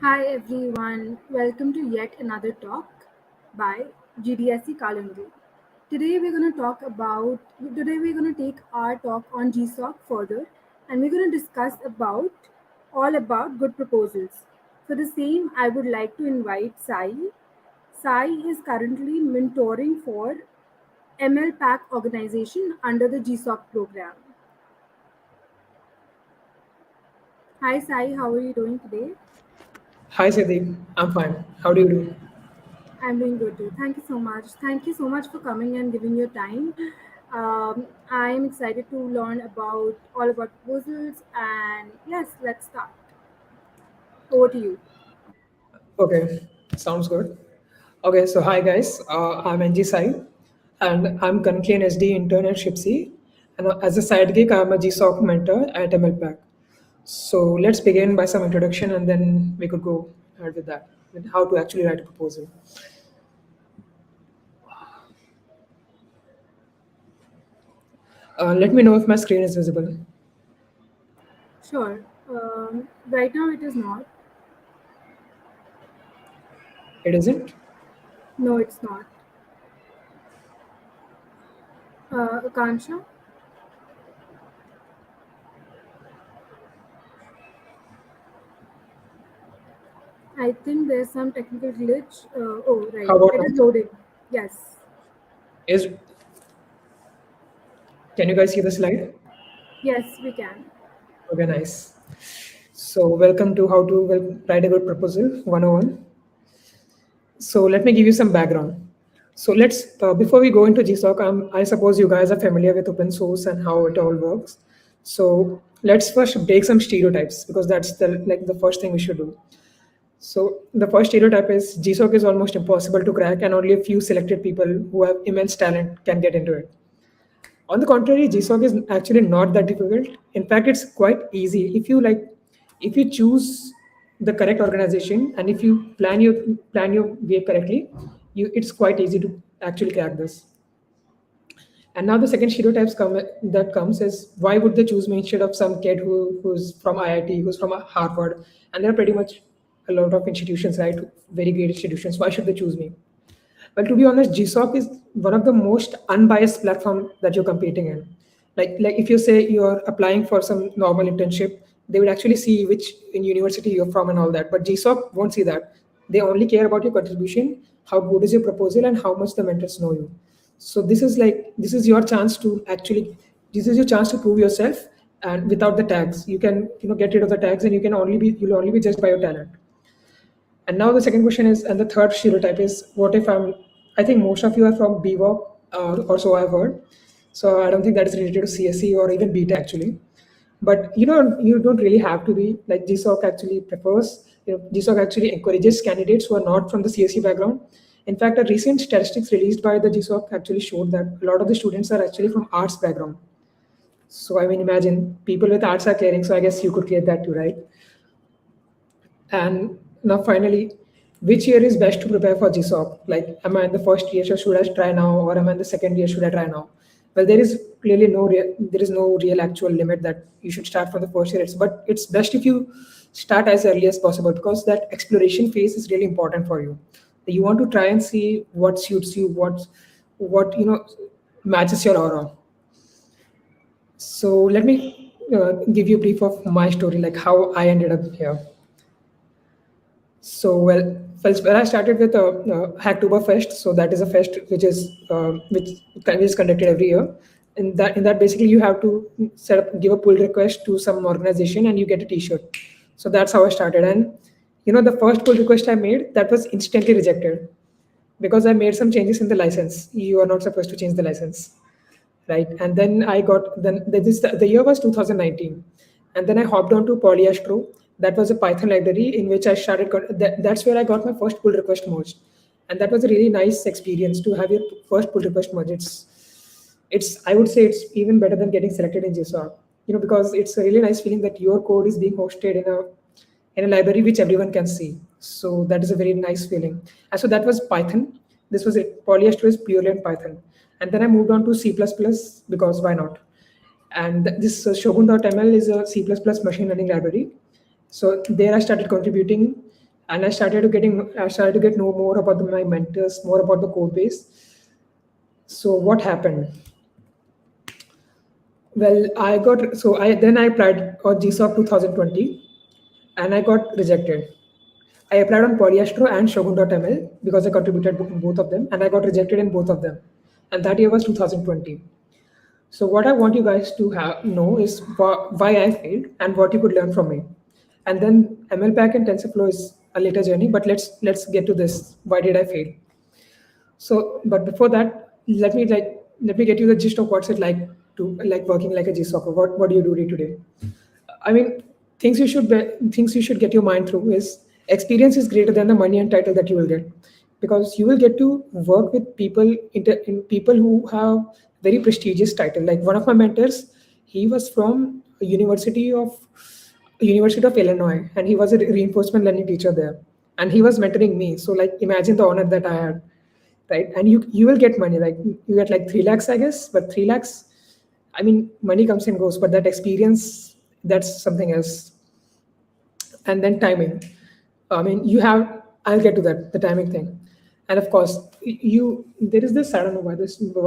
Hi everyone, welcome to yet another talk by GDSC Kalindi. Today we're going to take our talk on GSOC further, and we're going to discuss about all about good proposals. For the same, I would like to invite Sai. Sai is currently mentoring for ML Pack organization under the GSOC program. Hi Sai, how are you doing today? Hi Siddhi, I'm fine. How do you do? I'm doing good too. Thank you so much. Thank you so much for coming and giving your time. I'm excited to learn about all about proposals, and yes, let's start. Over to you. Okay, sounds good. Okay, so hi guys, I'm NG Sai, and I'm currently an SD intern at Shipsy, and as a side gig, I'm a GSOC mentor at MLPAC. So let's begin by some introduction, and then we could go ahead with that, with how to actually write a proposal. Let me know if my screen is visible. Sure. Right now, it is not. It isn't. No, it's not. Akansha, I think there's some technical glitch. Oh, right. How about It now? is loading. Yes. Is Can you guys see the slide? Yes, we can. Okay, nice. So welcome to how to write a good proposal 101. So let me give you some background. So let's before we go into GSOC, I suppose you guys are familiar with open source and how it all works. So let's first break some stereotypes because that's the first thing we should do. So the first stereotype is GSOC is almost impossible to crack, and only a few selected people who have immense talent can get into it. On the contrary, GSOC is actually not that difficult. In fact, it's quite easy if you choose the correct organization and if you plan your way correctly, it's quite easy to actually crack this. And now the second stereotypes that comes is why would they choose me instead of some kid who's from IIT, who's from Harvard, and there are pretty much a lot of institutions, right? Very great institutions. Why should they choose me? Well, to be honest, GSOC is one of the most unbiased platform that you're competing in. Like if you say you're applying for some normal internship, they would actually see which in university you're from and all that. But GSOC won't see that. They only care about your contribution, how good is your proposal, and how much the mentors know you. So this is your chance to actually this is your chance to prove yourself, and without the tags, you can get rid of the tags, and you'll only be judged by your talent. And now the second question is, and the third stereotype is, what if I think most of you are from BWOP or so I've heard. So I don't think that is related to CSE or even BTEC actually. But you don't really have to be like GSOC actually prefers, GSOC actually encourages candidates who are not from the CSE background. In fact, a recent statistics released by the GSOC actually showed that a lot of the students are actually from arts background. So I mean, imagine people with arts are clearing. So I guess you could clear that too, right? And now, finally, which year is best to prepare for GSOC? Like, am I in the first year, so should I try now, or am I in the second year, should I try now? Well, there is no real actual limit that you should start from the first year. But it's best if you start as early as possible because that exploration phase is really important for you. You want to try and see what suits you, what matches your aura. So let me give you a brief of my story, like how I ended up here. So well, I started with Hacktoberfest. So that is a fest which is conducted every year. In that basically you have to give a pull request to some organization and you get a T-shirt. So that's how I started. And the first pull request I made that was instantly rejected because I made some changes in the license. You are not supposed to change the license, right? And then I got then the year was 2019, and then I hopped on to Polyastro. That was a Python library in which I started. That's where I got my first pull request merged, and that was a really nice experience to have your first pull request merged. It's I would say it's even better than getting selected in JSON, because it's a really nice feeling that your code is being hosted in a library which everyone can see. So that is a very nice feeling. And so that was Python. This was it. Polyester is purely in Python. And then I moved on to C++ because why not? And this Shogun.ml is a C++ machine learning library. So there I started contributing and I started to get know more about my mentors, more about the code base. So what happened? Well, I applied on GSOC 2020, and I got rejected. I applied on Polyastro and Shogun.ml because I contributed both of them, and I got rejected in both of them. And that year was 2020. So what I want you guys to know is why I failed and what you could learn from me. And then MLPack and TensorFlow is a later journey, but let's get to this. Why did I fail? So, but before that, let me get you the gist of what's it like to like working like a GSoC. What do you do day to day? I mean, things you should get your mind through is experience is greater than the money and title that you will get, because you will get to work with people who have very prestigious title. Like one of my mentors, he was from University of Illinois, and he was a reinforcement learning teacher there, and he was mentoring me. So like imagine the honor that I had, right? And you will get money, like you get like 3 lakhs, I guess, but 3 lakhs, I mean, money comes and goes, but that experience, that's something else. And then timing. I mean, I'll get to that, the timing thing. And of course, there is this, I don't know why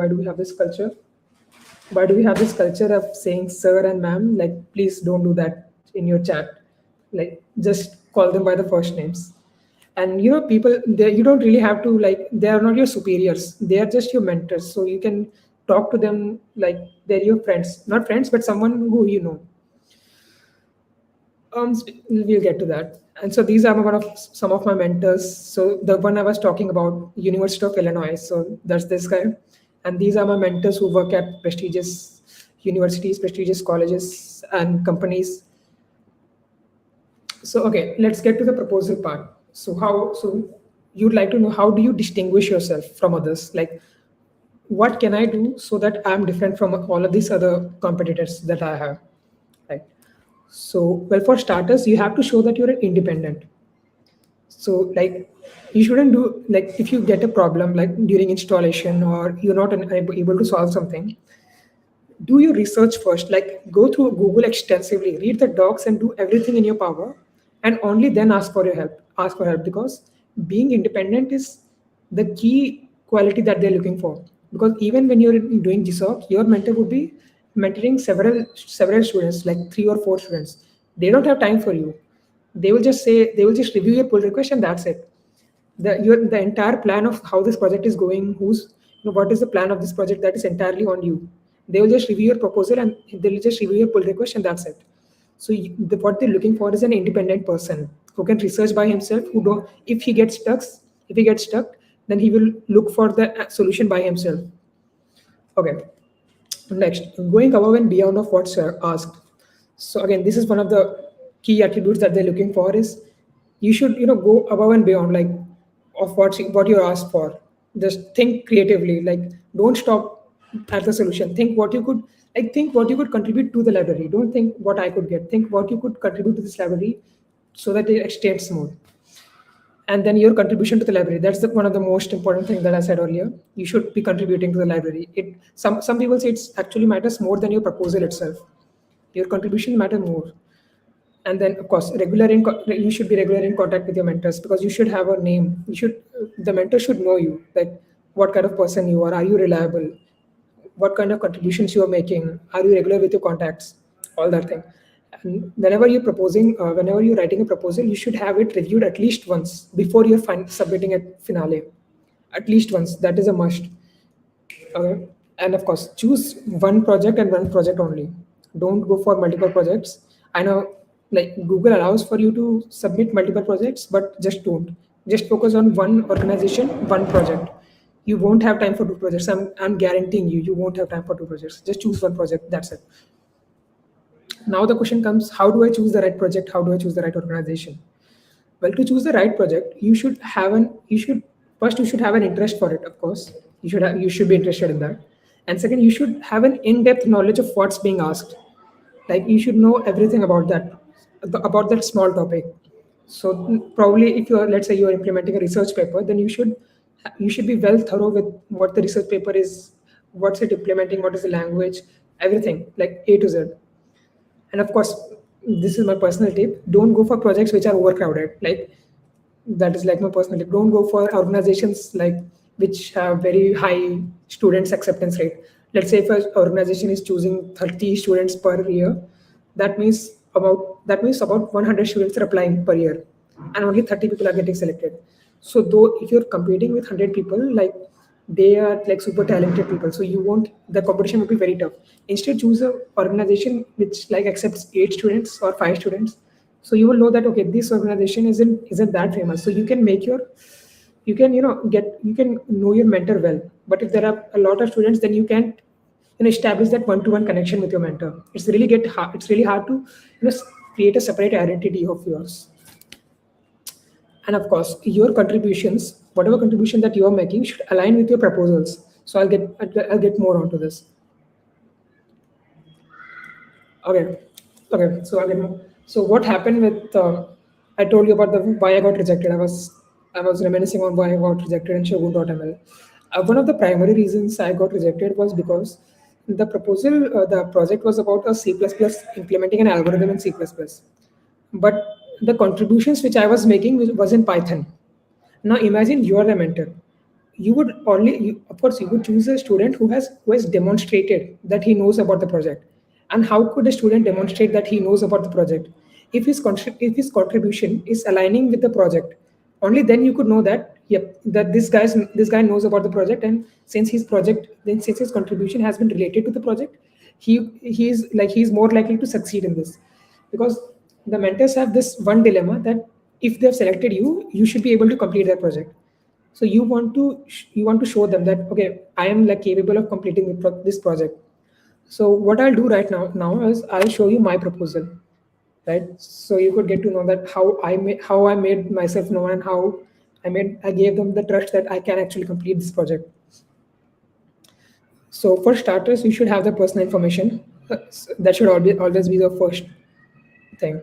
do we have this culture? Why do we have this culture of saying sir and ma'am? Like, please don't do that in your chat. Like, just call them by the first names. And people, you don't really have to, like, they are not your superiors. They are just your mentors. So you can talk to them like they're your friends, not friends, but someone who you know. We'll get to that. And so these are some of my mentors. So the one I was talking about, University of Illinois. So that's this guy. And these are my mentors who work at prestigious universities, prestigious colleges, and companies. So okay, let's get to the proposal part. So you'd like to know, how do you distinguish yourself from others? Like, what can I do so that I'm different from all of these other competitors that I have? Right. So, well, for starters, you have to show that you're independent. So, like, you shouldn't do, like, if you get a problem like during installation or you're not able to solve something, do your research first. Like, go through Google extensively, read the docs, and do everything in your power, and only then ask for your help. Ask for help, because being independent is the key quality that they're looking for. Because even when you're doing GSOC, your mentor would be mentoring several students, like 3 or 4 students. They don't have time for you. They will just review your pull request, and that's it. The entire plan of how this project is going, what is the plan of this project, that is entirely on you. They will just review your proposal, and they'll just review your pull request, and that's it. So what they're looking for is an independent person who can research by himself. Who don't If he gets stuck, then he will look for the solution by himself. Okay. Next, going above and beyond of what's asked. So again, this is one of the key attributes that they're looking for is you should go above and beyond, like, of what you're asked for. Just think creatively, like, don't stop at the solution. Think what you could contribute to the library. Don't think what I could get. Think what you could contribute to this library so that it extends more. And then your contribution to the library, that's one of the most important things that I said earlier. You should be contributing to the library. Some people say it's actually matters more than your proposal itself. Your contribution matter more. And then of course, you should be regular in contact with your mentors, because you should have a name. The mentor should know you, like what kind of person you are you reliable, what kind of contributions you are making, are you regular with your contacts, all that thing. And whenever you're writing a proposal, you should have it reviewed at least once before you're submitting it finale. At least once, that is a must. Okay. And of course, choose one project and one project only. Don't go for multiple projects. I know, like, Google allows for you to submit multiple projects, but just don't. Just focus on one organization, one project. You won't have time for 2 projects. I'm guaranteeing you won't have time for 2 projects. Just choose one project. That's it. Now the question comes, how do I choose the right project? How do I choose the right organization? Well, to choose the right project, you should have an interest for it, of course. You should be interested in that. And second, you should have an in-depth knowledge of what's being asked. Like, you should know everything about that small topic. So probably if let's say you're implementing a research paper, then you should be well thorough with what the research paper is, what's it implementing, what is the language, everything, like A to Z. And of course, this is my personal tip: don't go for projects which are overcrowded. Like, That is like my personal tip. Don't go for organizations like which have very high students acceptance rate. Let's say if an organization is choosing 30 students per year, that means about 100 students are applying per year, and only 30 people are getting selected. So though if you're competing with 100 people, like they are like super talented people, so you won't the competition will be very tough. Instead, choose a organization which like accepts 8 students or 5 students, so you will know that okay, this organization isn't that famous, so you can make your you can get you can know your mentor well. But if there are a lot of students, then you can't establish that one-to-one connection with your mentor. It's really hard to create a separate identity of yours. And of course, your contributions, whatever contribution that you are making, should align with your proposals. So I'll get more onto this. Okay, okay. So again, so what happened with? I told you about the why I got rejected. I was reminiscing on why I got rejected in Shogun.ml. One of the primary reasons I got rejected was because the project was about a C++ implementing an algorithm in C++, but the contributions which I was making was in Python. Now imagine you are a mentor. Of course, you would choose a student who has demonstrated that he knows about the project. And how could a student demonstrate that he knows about the project? If his contribution is aligning with the project, only then you could know that yep, that this guy knows about the project, and since his contribution has been related to the project, he's more likely to succeed in this. Because the mentors have this one dilemma that if they've selected you, you should be able to complete their project. So you want to show them that okay, I am like capable of completing this project. So what I'll do right now is I'll show you my proposal, right? So you could get to know that how I made myself known, and how I gave them the trust that I can actually complete this project. So for starters, you should have the personal information. That should always be the first thing.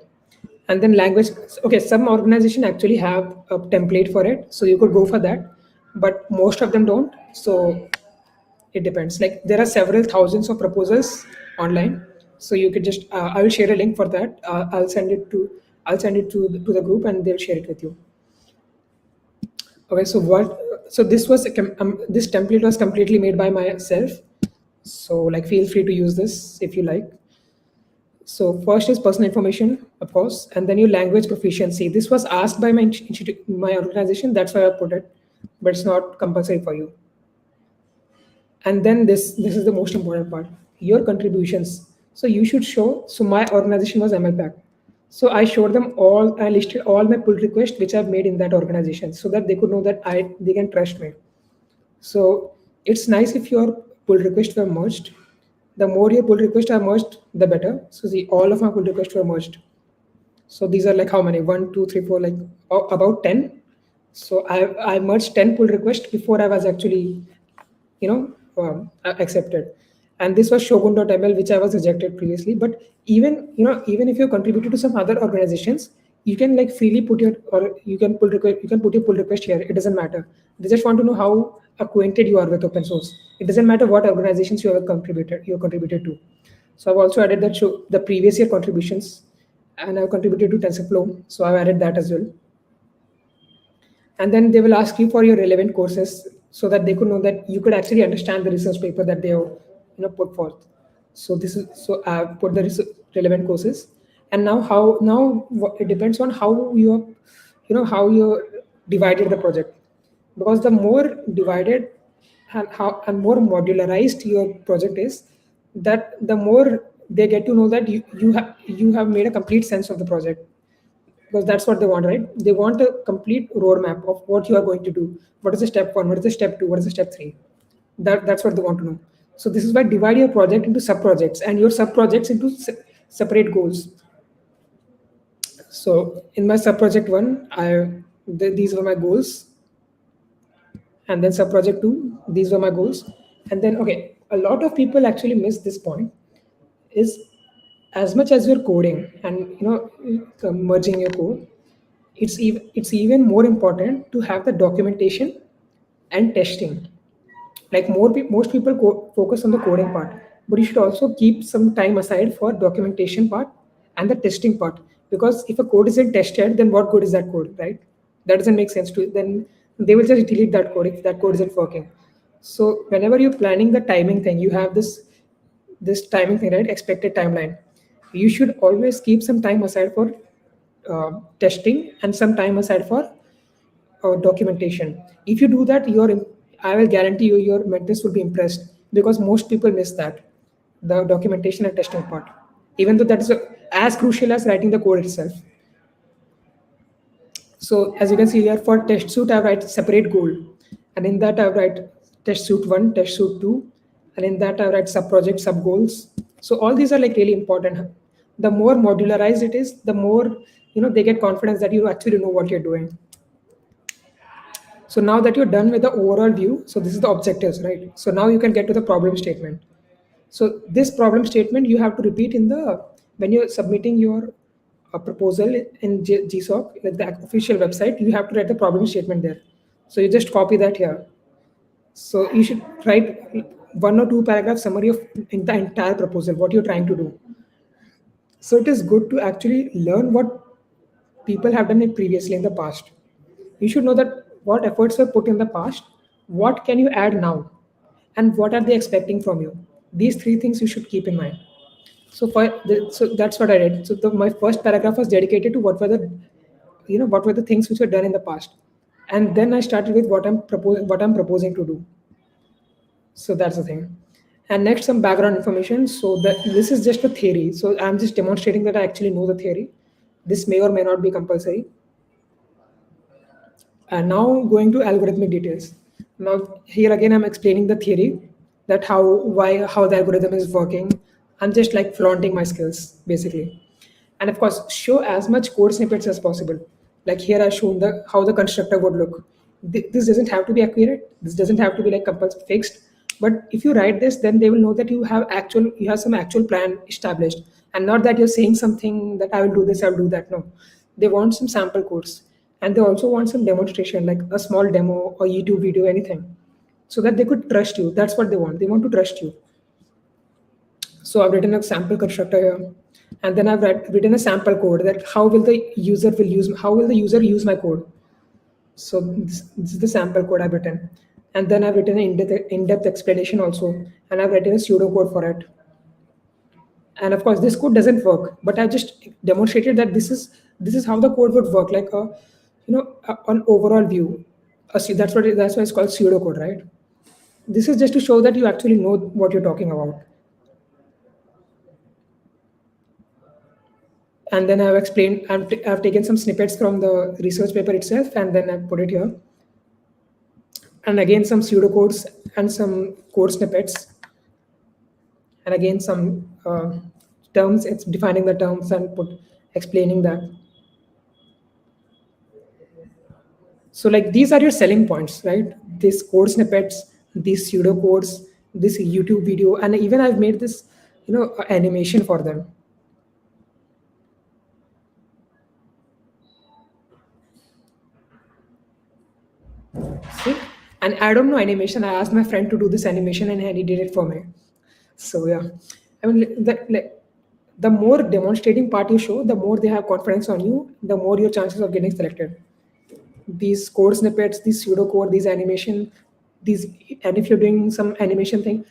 And then language. Okay, some organization actually have a template for it, so you could go for that, but most of them don't. So it depends. Like there are several thousands of proposals online, so you could just I will share a link for that. I'll send it to the group, and they'll share it with you. Okay, so this template was completely made by myself. So like feel free to use this if you like. So first is personal information, of course, and then your language proficiency. This was asked by my organization. That's why I put it, but it's not compulsory for you. And then this is the most important part: your contributions. So you should show. So my organization was MLPAC. So I showed them all. I listed all my pull requests which I've made in that organization, so that they could know that they can trust me. So it's nice if your pull requests were merged. The more your pull requests are merged, the better. So see, all of my pull requests were merged. So these are like how many? 1, 2, 3, 4, like about 10. So I merged 10 pull requests before I was actually, accepted. And this was Shogun.ml, which I was rejected previously. But even if you contributed to some other organizations, you can like freely put your or you can put your pull request here. It doesn't matter. They just want to know how acquainted you are with open source. It doesn't matter what organizations you contributed to. So I've also added the previous year contributions, and I've contributed to TensorFlow. So I've added that as well. And then they will ask you for your relevant courses, so that they could know that you could actually understand the research paper that they have put forth. So this is so I've put the relevant courses. And it depends on how you divided the project. Because the more divided and more modularized your project is, that the more they get to know that you have made a complete sense of the project. Because that's what they want, right? They want a complete roadmap of what you are going to do. What is the step one? What is the step two? What is the step three? That's what they want to know. So this is why divide your project into sub projects, and your sub projects into separate goals. So in my sub project one, these were my goals, and then sub project two, these were my goals. And then okay, a lot of people actually miss this point. Is as much as you're coding and merging your code, it's even more important to have the documentation and testing. Like most people focus on the coding part, but you should also keep some time aside for documentation part and the testing part. Because if a code isn't tested, then what good is that code, right? that doesn't make sense to, then they will just delete that code if that code isn't working. So whenever you're planning the timing thing, you have this timing thing, right? Expected timeline. You should always keep some time aside for testing and some time aside for documentation. If you do that, I will guarantee you your mentors will be impressed, because most people miss that, the documentation and testing part, even though that is as crucial as writing the code itself. So as you can see here, for test suite, I write separate goal, and in that I write test suite 1, test suite 2, and in that I write sub project, sub goals. So all these are like really important. The more modularized it is, the more they get confidence that you actually know what you're doing. So now that you're done with the overall view, so this is the objectives, right? So now you can get to the problem statement. So this problem statement you have to repeat when you're submitting your proposal in GSoC, like the official website, you have to write the problem statement there. So you just copy that here. So you should write 1 or 2 paragraph summary of in the entire proposal, what you're trying to do. So it is good to actually learn what people have done it previously in the past. You should know that what efforts were put in the past, what can you add now, and what are they expecting from you. These 3 things you should keep in mind. So that's what I did. So my first paragraph was dedicated to what were the things which were done in the past, and then I started with what I'm proposing to do. So that's the thing. And next, some background information. So this is just a theory. So I'm just demonstrating that I actually know the theory. This may or may not be compulsory. And now going to algorithmic details. Now here again, I'm explaining the theory, that how the algorithm is working. I'm just like flaunting my skills basically. And of course, show as much code snippets as possible. Like here I've shown how the constructor would look. This doesn't have to be accurate. This doesn't have to be like compulsory fixed. But if you write this, then they will know that you have some actual plan established, and not that you're saying something that I will do this, I will do that. No, they want some sample codes, and they also want some demonstration, like a small demo or YouTube video, anything, so that they could trust you. That's what they want. They want to trust you. So I've written a sample constructor here, and then I've written a sample code that how will the user use my code. So this is the sample code I've written. And then I've written an in-depth explanation also, and I've written a pseudocode for it. And of course, this code doesn't work, but I just demonstrated that this is how the code would work, like an overall view. That's why it's called pseudocode, right? This is just to show that you actually know what you're talking about. And then I've explained, I've taken some snippets from the research paper itself, and then I've put it here. And again, some pseudocodes and some code snippets. And again, some terms, it's defining the terms and explaining that. So like these are your selling points, right? These code snippets, these pseudocodes, this YouTube video, and even I've made this, animation for them. See? And I don't know animation. I asked my friend to do this animation, and he did it for me. So yeah, I mean, the more demonstrating part you show, the more they have confidence on you, the more your chances of getting selected. These code snippets, these pseudocode, these animation, and if you're doing some animation thing,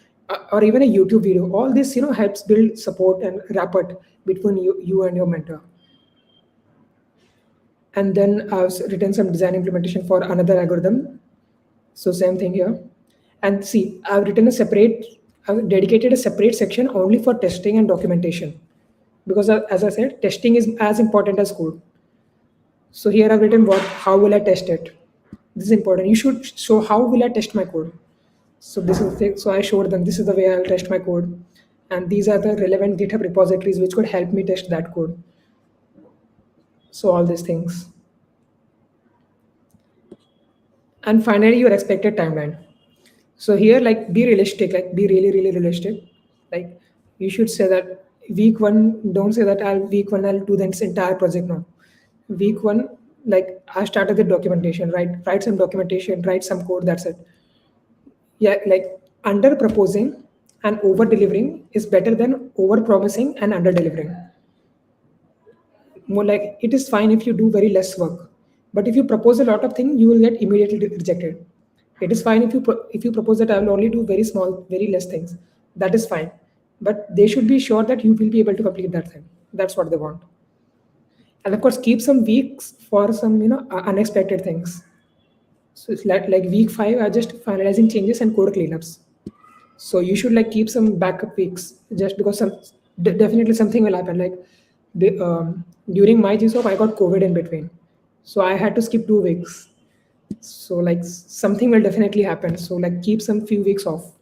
or even a YouTube video, all this helps build support and rapport between you and your mentor. And then I've written some design implementation for another algorithm. So same thing here. And see, I've dedicated a separate section only for testing and documentation, because as I said, testing is as important as code. So here I've written how will I test it? This is important. You should show how will I test my code. So this is the thing. So I showed them this is the way I'll test my code, and these are the relevant GitHub repositories which could help me test that code. So all these things. And finally, your expected timeline. So here, like, be realistic, like be really, really realistic. Like you should say that week 1, don't say that week 1 I'll do this entire project. No. Week 1, like I started the documentation, write some documentation, write some code, that's it. Yeah, like under proposing and over delivering is better than over promising and under delivering. More like it is fine if you do very less work, But if you propose a lot of things, you will get immediately rejected. It is fine if if you propose that I will only do very small, very less things. That is fine, but they should be sure that you will be able to complete that thing. That's what they want. And of course, keep some weeks for some unexpected things. So it's like week 5 are just finalizing changes and code cleanups. So you should like keep some backup weeks just because definitely something will happen. Like during my GSOC, I got COVID in between, so I had to skip 2 weeks. So like something will definitely happen. So like keep some few weeks off.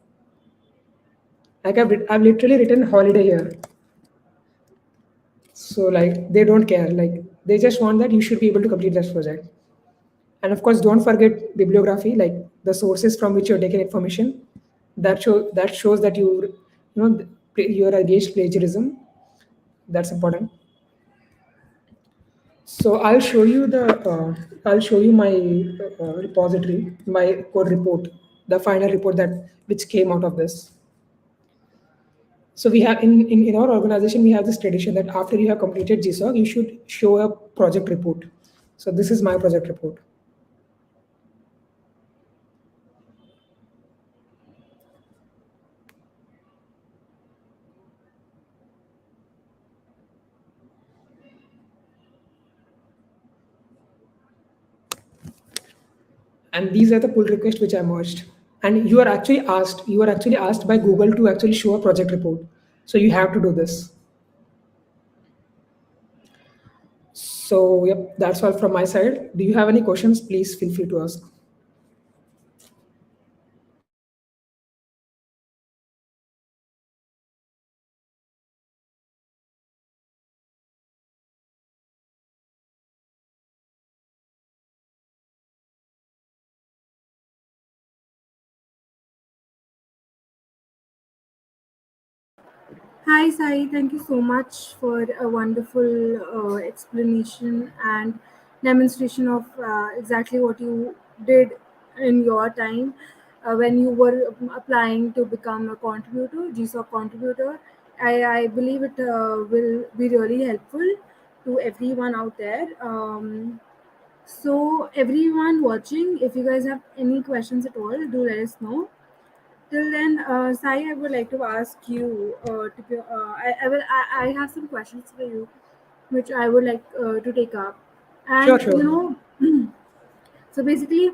Like I've literally written holiday here. So like they don't care. Like they just want that you should be able to complete this project. And of course, don't forget bibliography, like the sources from which you're taking information. That shows that you're against plagiarism. That's important. So I'll show you my repository, my code report, the final report that which came out of this. So we have in our organization we have this tradition that after you have completed GSOC, you should show a project report. So this is my project report. And these are the pull requests which I merged. And you are actually asked by Google to actually show a project report. So you have to do this. So yep, that's all from my side. Do you have any questions? Please feel free to ask. Hi, Sai. Thank you so much for a wonderful explanation and demonstration of exactly what you did in your time when you were applying to become a contributor, GSOC contributor. I believe it will be really helpful to everyone out there. So, everyone watching, if you guys have any questions at all, do let us know. Till then, Sai, I would like to ask you. I have some questions for you, which I would like to take up. Sure, And sure. so basically,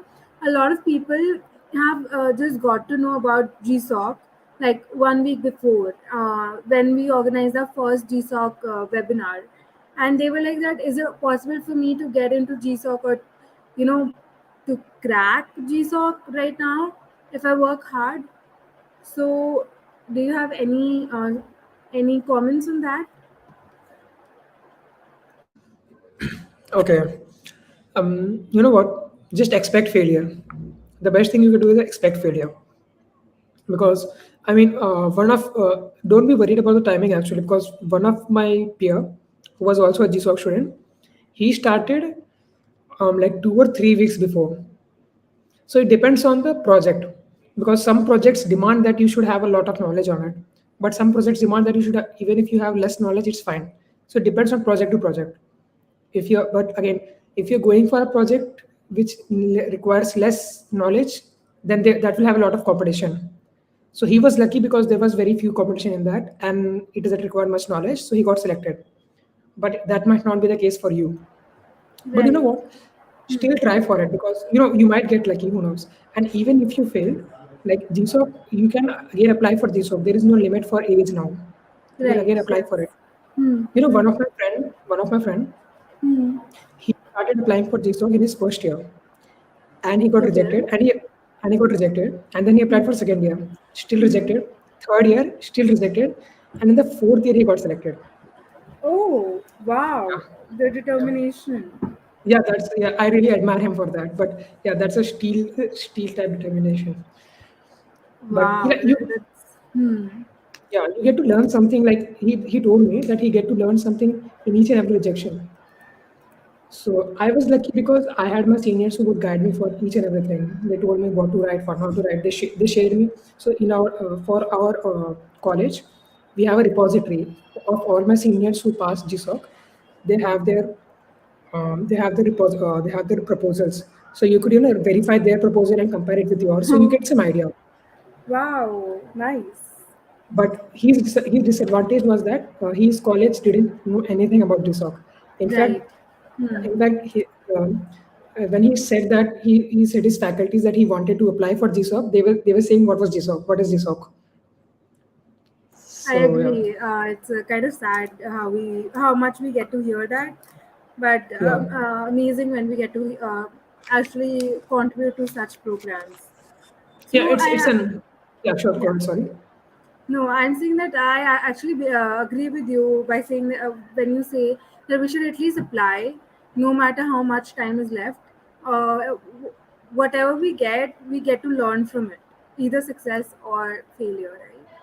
a lot of people have just got to know about GSOC like 1 week before when we organized our first GSOC webinar, and they were like, "That is it possible for me to get into GSOC or, you know, to crack GSOC right now if I work hard?" So, do you have any comments on that? Okay. You know what? Just expect failure. The best thing you can do is expect failure. Because I mean, one of don't be worried about the timing actually, because one of my peer who was also a GSOC student, he started like 2 or 3 weeks before. So it depends on the project, because some projects demand that you should have a lot of knowledge on it, but some projects demand that you should have, even if you have less knowledge, it's fine. So it depends on project to project. If you're But again, if you're going for a project which requires less knowledge, then that will have a lot of competition. So he was lucky because there was very few competition in that, and it doesn't require much knowledge, so he got selected. But that might not be the case for you. But you know Right. what? Still try for it, because you might get lucky. Who knows? And even if you fail, like GSOC, you can again apply for GSOC. There is no limit for age now. You can Right. again apply Yes. for it. Hmm. One of my friend, Hmm. he started applying for GSOC in his first year, and he got Okay. rejected, and he got rejected, and then he applied for second year, still rejected. Third year, still rejected, and in the fourth year he got selected. Oh, wow. The Yeah. determination. Yeah, I really admire him for that. But yeah, that's a steel type determination. But Wow. That's. Hmm. you get to learn something. Like he told me that he get to learn something in each and every rejection. So I was lucky because I had my seniors who would guide me for each and everything. They told me what to write, what not to write. They shared me. So in our for our college, we have a repository of all my seniors who passed GSOC. They have their they have the proposals. So you could verify their proposal and compare it with yours, so you get some idea. Wow, nice. But his disadvantage was that his college didn't know anything about GSOC. In fact, Right. Hmm. in fact, when he said that he said his faculties that he wanted to apply for GSOC, they were saying what was GSOC, what is GSOC. I So yeah, agree. It's kind of sad how much we get to hear that, but yeah, amazing when we get to actually contribute to such programs. yeah. So It's I an yeah. Sure, go yeah. on. Sorry. No, I'm saying that I actually agree with you by saying that, when you say that we should at least apply, no matter how much time is left. Whatever we get to learn from it, either success or failure, right?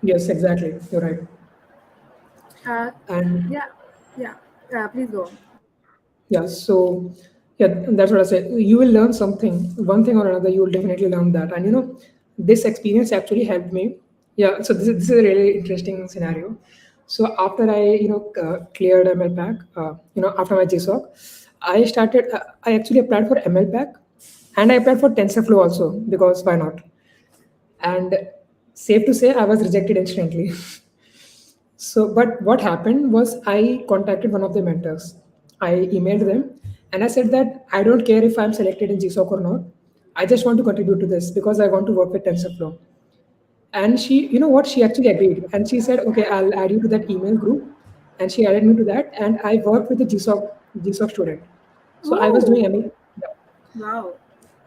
Yes, exactly. You're right. Uh, And yeah, yeah. Please go on. yeah, so yeah, that's what I said. You will learn something, one thing or another. You will definitely learn that, and this experience actually helped me. Yeah, so this is a really interesting scenario. So after I cleared ML pack, after my GSOC, I started. I actually applied for ML pack, and I applied for TensorFlow also because why not? And safe to say, I was rejected instantly. So, but what happened was I contacted one of the mentors. I emailed them and I said that I don't care if I'm selected in GSOC or not. I just want to contribute to this because I want to work with TensorFlow. And she, you know what, she actually agreed. And she said, okay, I'll add you to that email group. And she added me to that. And I worked with a GSOC student. So I was doing Oh, ML. Yeah. wow.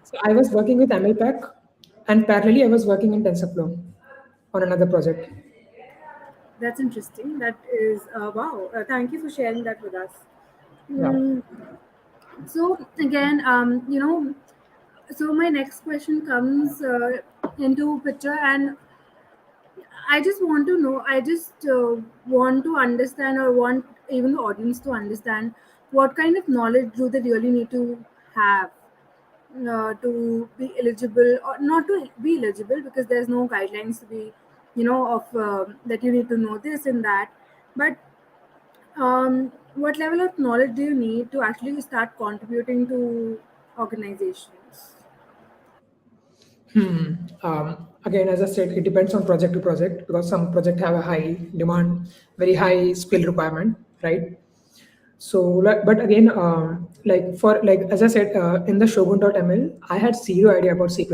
So I was working with ML Pack and parallelly I was working in TensorFlow on another project. That's interesting. That is wow. Thank you for sharing that with us. Yeah. Mm, so again, so my next question comes into picture, and I just want to know. I just want to understand, or want even the audience to understand, what kind of knowledge do they really need to have to be eligible, or not to be eligible, because there's no guidelines to be, of that you need to know this and that. But what level of knowledge do you need to actually start contributing to organizations? Again, as I said, it depends on project to project because some project have a high demand, very high skill requirement, right? So, but again, like as I said, in the Shogun.ml, I had zero idea about C++,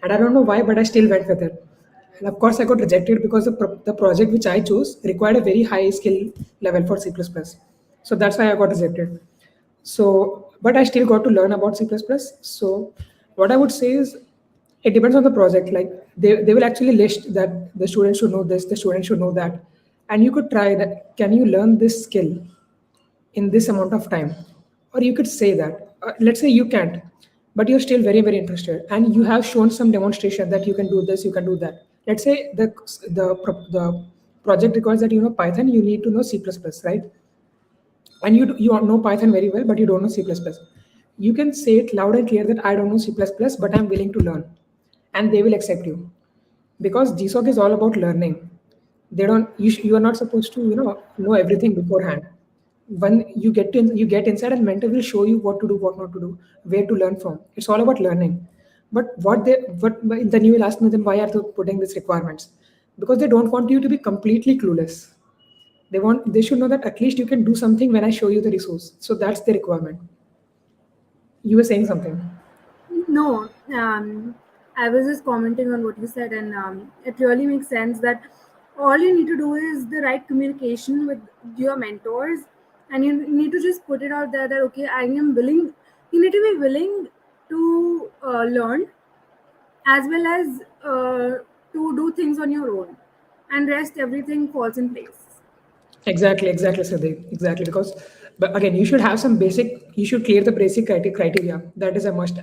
and I don't know why, but I still went with it. And of course, I got rejected because the project which I chose required a very high skill level for C++. So that's why I got rejected. So, but I still got to learn about C++. So, what I would say is, it depends on the project. Like they will actually list that the student should know this, the student should know that, and you could try that. Can you learn this skill in this amount of time? Or you could say that, let's say you can't, but you're still very very interested, and you have shown some demonstration that you can do this, you can do that. Let's say the project requires that you know Python, you need to know C++, right? And you know Python very well, but you don't know C++. You can say it loud and clear that I don't know C++, but I'm willing to learn, and they will accept you because GSOC is all about learning. They don't you are not supposed to know everything beforehand. When you get inside, and mentor will show you what to do, what not to do, where to learn from. It's all about learning. But then you will ask me, then why are they putting these requirements? Because they don't want you to be completely clueless. They should know that at least you can do something when I show you the resource. So that's the requirement. You were saying something. No, I was just commenting on what you said, and it really makes sense that all you need to do is the right communication with your mentors, and you need to just put it out there that, okay, I am willing. You need to be willing to learn, as well as to do things on your own, and rest everything falls in place. Exactly, Sadiq. Exactly, because, but again, you should have some basic. You should clear the basic criteria. That is a must.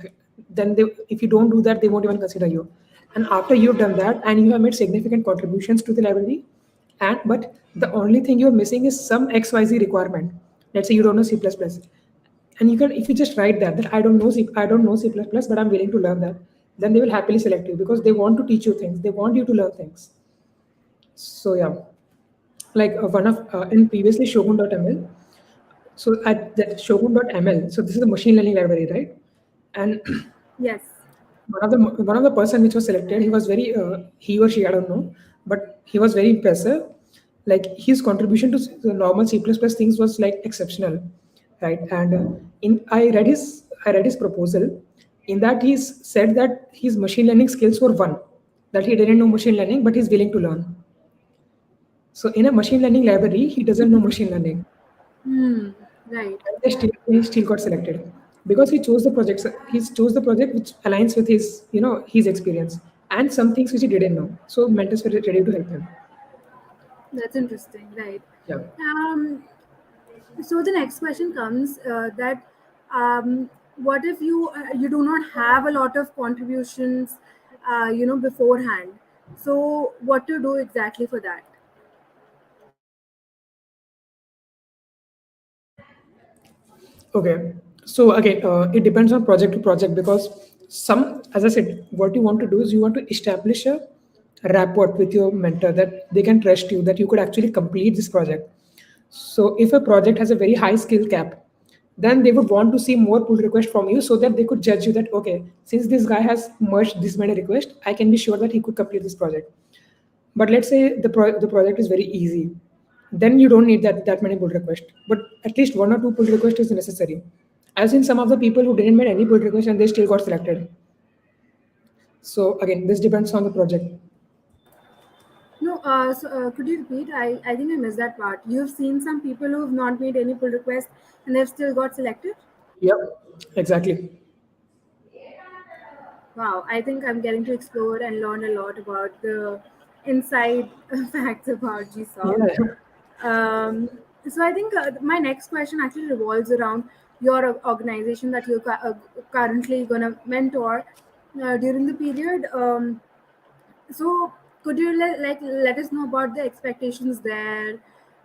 Then if you don't do that, they won't even consider you. And after you've done that, and you have made significant contributions to the library, and but the only thing you're missing is some XYZ requirement. Let's say you don't know C++, and you can, if you just write that I don't know C++, but I'm willing to learn that. Then they will happily select you because they want to teach you things. They want you to learn things. So yeah, like one of in previously Shogun.ml, So at that shogun.ml, so this is a machine learning library, right? And Yes. one of the person which was selected, he was very he or she, I don't know, but he was very impressive. Like his contribution to the normal C++ things was like exceptional, right? And in I read his proposal. In that he said that his machine learning skills were one, that he didn't know machine learning, but he's willing to learn. So in a machine learning library, he doesn't know machine learning. Hmm. Right. And he still got selected because he chose the project. He chose the project which aligns with his experience and some things which he didn't know. So mentors were ready to help him. That's interesting. Right. Yeah. Um, so the next question comes that what if you do not have a lot of contributions, beforehand? So what to do exactly for that? Okay. So again, it depends on project to project because as I said, what you want to do is you want to establish a rapport with your mentor that they can trust you, that you could actually complete this project. So if a project has a very high skill cap, then they would want to see more pull requests from you so that they could judge you that, okay, since this guy has merged this many requests, I can be sure that he could complete this project. But let's say the project is very easy, then you don't need that many pull requests. But at least one or two pull requests is necessary. I've seen some of the people who didn't make any pull requests and they still got selected. So again, this depends on the project. No, could you repeat? I think I missed that part. You've seen some people who have not made any pull request and they've still got selected? Yep, exactly. Wow, I think I'm getting to explore and learn a lot about the inside facts about GSOC. Yeah. Um, so I think my next question actually revolves around your organization that you're currently going to mentor during the period. So could you let us know about the expectations there,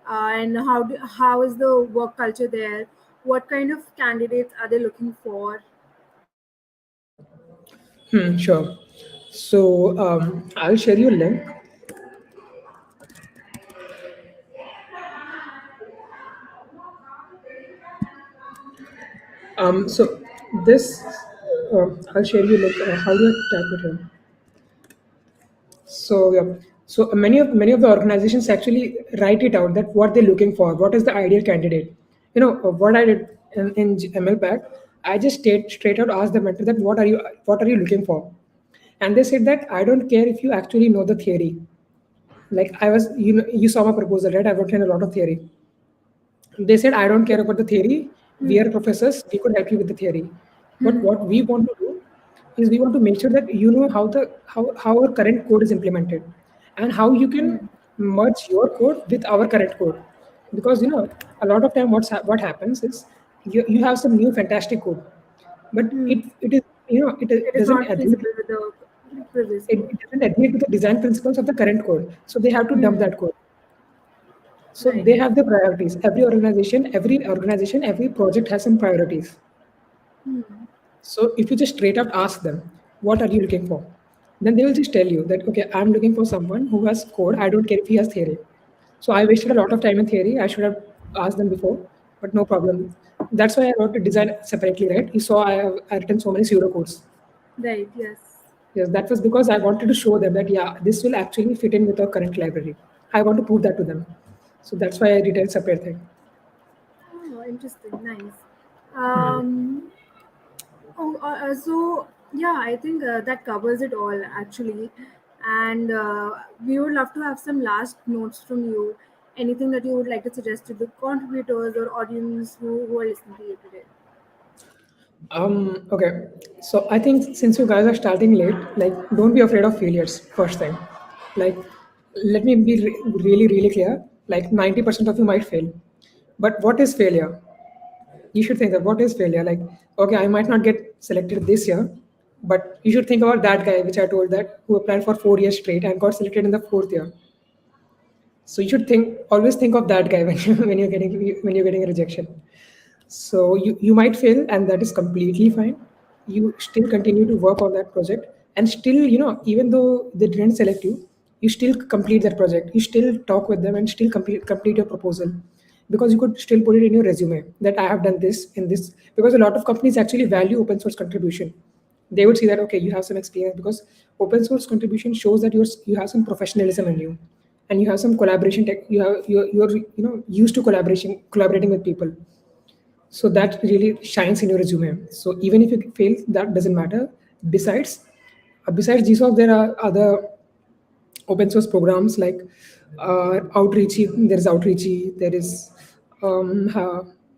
and how is the work culture there? What kind of candidates are they looking for? Sure. So I'll share you a link. So this I'll share you like how do I type it in? So yeah, so many of the organizations actually write it out that what they're looking for, what is the ideal candidate. What I did in ML Pack, I just straight out asked the mentor that what are you looking for, and they said that I don't care if you actually know the theory. Like I was, you saw my proposal, right? I've written a lot of theory. They said, I don't care about the theory. We Hmm. are professors. We could help you with the theory. But Hmm. what we want to do is we want to make sure that you know how our current code is implemented and how you can Hmm. merge your code with our current code. Because a lot of time what happens is you have some new fantastic code, but Hmm. it is It it is doesn't not agree feasible with the previous it, code. it doesn't agree to the design principles of the current code. So they have to dump Hmm. that code. So Right. they have the priorities. Every project has some priorities. Hmm. So if you just straight up ask them, what are you looking for? Then they will just tell you that, okay, I'm looking for someone who has code. I don't care if he has theory. So I wasted a lot of time in theory. I should have asked them before, but no problem. That's why I wrote the design separately, right? You saw I written so many pseudo codes. Right. Yes. Yes, that was because I wanted to show them that, yeah, this will actually fit in with our current library. I want to prove that to them. So that's why I did a separate thing. Oh, interesting. Nice. Um, so yeah, I think that covers it all actually, and we would love to have some last notes from you. Anything that you would like to suggest to the contributors or audience who are listening to you today? Okay. So I think since you guys are starting late, like don't be afraid of failures first thing. Like let me be really, really clear. Like 90% of you might fail. But what is failure? You should think that what is failure? Like, okay, I might not get selected this year, but you should think about that guy which I told that who applied for 4 years straight and got selected in the fourth year. So you should always think of that guy when you're getting a rejection. So you might fail, and that is completely fine. You still continue to work on that project, and still, even though they didn't select you, you still complete that project. You still talk with them and still complete your proposal, because you could still put it in your resume that I have done this in this, because a lot of companies actually value open source contribution. They would see that, okay, you have some experience, because open source contribution shows that you have some professionalism in you, and you have some collaboration you're used to collaborating with people. So that really shines in your resume. So even if you fail, that doesn't matter. Besides besides GSoC, there are other open source programs like Outreachy. There is Outreachy.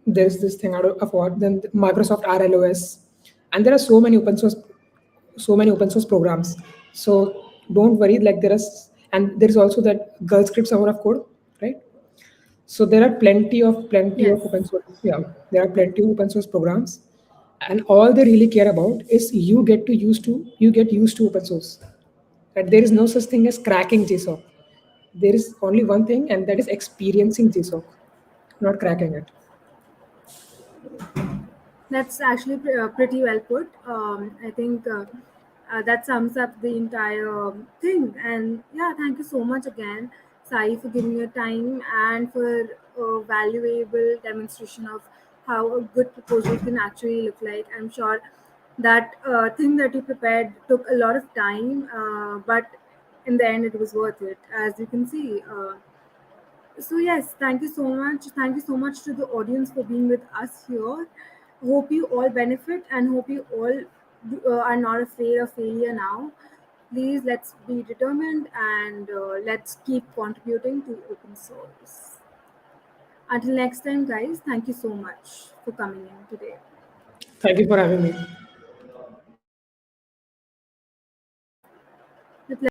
There's this thing out of what, then Microsoft RLOS, and there are so many open source programs. So don't worry. Like and there is also that Girl Script Summer of Code, right? So there are plenty of Yes. open source. Yeah, there are plenty of open source programs, and all they really care about is you get used to open source. That there is no such thing as cracking GSoC. There is only one thing, and that is experiencing GSoC, not cracking it. That's actually pretty well put. I think that sums up the entire thing. And yeah, thank you so much again, Sai, for giving your time and for a valuable demonstration of how a good proposal can actually look like. I'm sure that thing that you prepared took a lot of time, but in the end, it was worth it, as you can see. So yes, thank you so much. Thank you so much to the audience for being with us here. Hope you all benefit and hope you all are not afraid of failure now. Please let's be determined and let's keep contributing to open source. Until next time, guys, thank you so much for coming in today. Thank you for having me.